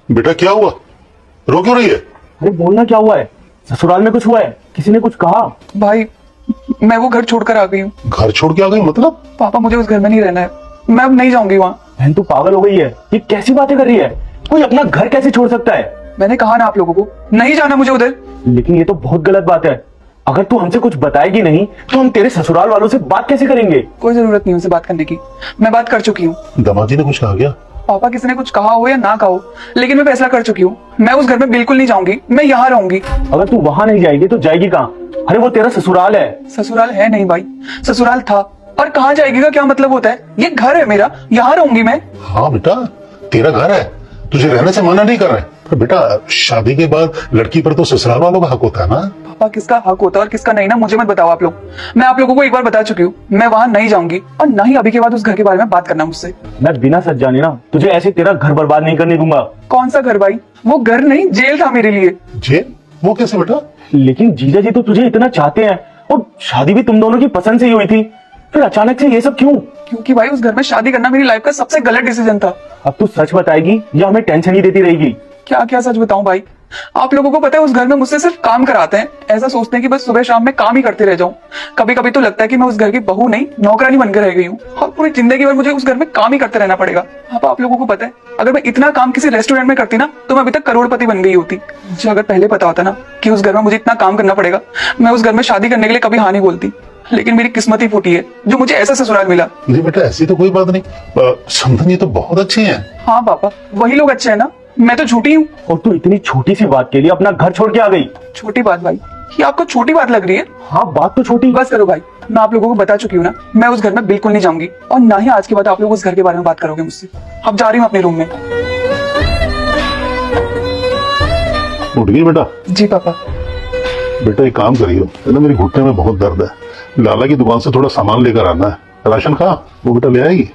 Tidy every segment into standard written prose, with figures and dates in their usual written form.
बेटा क्या हुआ, रो क्यों रही है? अरे बोलना, क्या हुआ है? ससुराल में कुछ हुआ है? किसी ने कुछ कहा? भाई मैं वो घर छोड़कर आ गई हूँ। घर छोड़ के आ गई मतलब? पापा मुझे उस घर में नहीं रहना है, मैं अब नहीं जाऊंगी वहाँ। बहन तू पागल हो गई है, ये कैसी बातें कर रही है? कोई अपना घर कैसे छोड़ सकता है? मैंने कहा ना आप लोगों को नहीं जाना मुझे उधर। लेकिन ये तो बहुत गलत बात है। अगर तू हमसे कुछ बताएगी नहीं तो हम तेरे ससुराल वालों से बात कैसे करेंगे? कोई जरूरत नहीं उनसे बात करने की, मैं बात कर चुकी हूँ। दामाजी ने कुछ कहा क्या? पापा किसी ने कुछ कहा हो या ना कहा हो, लेकिन मैं फैसला कर चुकी हूँ, मैं उस घर में बिल्कुल नहीं जाऊंगी, मैं यहाँ रहूंगी। अगर तू वहां नहीं जाएगी तो जाएगी कहाँ? अरे वो तेरा ससुराल है। ससुराल है नहीं भाई, ससुराल था। और कहाँ जाएगी का क्या मतलब होता है? ये घर है मेरा, यहाँ रहूंगी मैं। हाँ बेटा, तेरा घर है, तुझे रहने से मना नहीं कर रहे, पर बेटा शादी के बाद लड़की पर तो ससुराल वालों का हक होता है ना। पापा किसका हक होता है और किसका नहीं ना, मुझे मत बताओ आप लोग। मैं आप लोगों को एक बार बता चुकी हूँ, मैं वहां नहीं जाऊंगी और ना ही अभी के बाद उस घर के बारे में बात करना मुझसे। मैं बिना सच जाने ना तुझे ऐसे तेरा घर बर्बाद नहीं करने दूंगा। कौन सा घर भाई? वो घर नहीं, जेल था मेरे लिए। जे वो कैसे बेटा? लेकिन जीजा जी तो तुझे इतना चाहते हैं और शादी भी तुम दोनों की पसंद से ही हुई थी, फिर अचानक से ये सब क्यों? क्योंकि भाई उस घर में शादी करना मेरी लाइफ का सबसे गलत डिसीजन था। अब तू सच बताएगी या हमें टेंशन ही देती रहेगी? क्या क्या सच बताऊं भाई? आप लोगों को पता है उस घर में मुझसे सिर्फ काम कराते हैं, ऐसा सोचते हैं कि बस सुबह शाम में काम ही करते रह जाऊं। कभी कभी तो लगता है कि मैं उस घर की बहू नहीं नौकरानी बनकर रह गई हूँ और पूरी जिंदगी भर मुझे उस घर में काम ही करते रहना पड़ेगा। अब आप लोगों को पता है, अगर मैं इतना काम किसी रेस्टोरेंट में करती ना तो मैं अभी तक करोड़पति बन गई होती। मुझे अगर पहले पता होता ना कि उस घर में मुझे इतना काम करना पड़ेगा, मैं उस घर में शादी करने के लिए कभी हाँ नहीं बोलती। लेकिन मेरी किस्मत ही फूटी है जो मुझे ऐसा ससुराल मिला। नहीं बेटा, ऐसी तो कोई बात नहीं, समधन ये तो बहुत अच्छे हैं। हाँ पापा, वही लोग अच्छे हैं ना, मैं तो झूठी हूँ। और तू इतनी छोटी सी बात के लिए अपना घर छोड़ के आ गई? छोटी बात भाई? ये आपको छोटी बात लग रही है? हाँ बात तो छोटी। बस करो भाई, मैं आप लोगों को बता चुकी हूँ ना, मैं उस घर में बिल्कुल नहीं जाऊंगी और ना ही आज के बाद आप लोग उस घर के बारे में बात करोगे मुझसे। अब जा रही हूँ अपने रूम में। उठ गई बेटा? जी पापा। बेटा एक काम करियो, है ना, मेरी घुटने में बहुत दर्द है, लाला की दुकान से थोड़ा सामान लेकर आना है, राशन खा वो बेटा ले आएगी।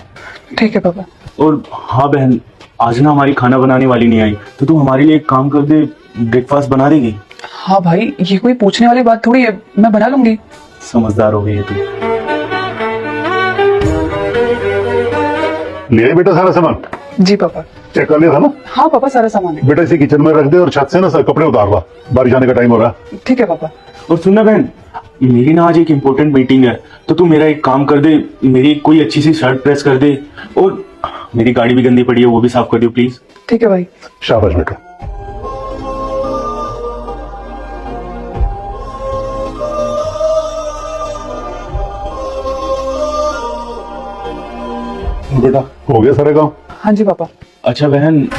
ठीक है पापा। और हाँ बहन, आज ना हमारी खाना बनाने वाली नहीं आई, तो तू हमारे लिए एक काम कर दे, ब्रेकफास्ट बना देगी? हाँ भाई, ये कोई पूछने वाली बात थोड़ी है, मैं बना लूंगी। समझदार हो गई है तू। ले आई बेटा सारा सामान? जी पापा। चेक कर लिया था ना? हाँ पापा, सारा सामान है। बेटा इसे किचन में रख दे और छत से ना सर कपड़े उतारवा, बारिश आने का टाइम हो रहा है। ठीक है पापा। और सुनना बहन, मेरी ना आज एक इम्पोर्टेंट मीटिंग है, तो तू मेरा एक काम कर दे, मेरी कोई अच्छी सी शर्ट प्रेस कर दे और मेरी गाड़ी भी गंदी पड़ी है वो भी साफ कर दे प्लीज। ठीक है भाई। शाबाश बेटा। बेटा हो गया सारे काम? हाँ जी पापा। अच्छा बहन,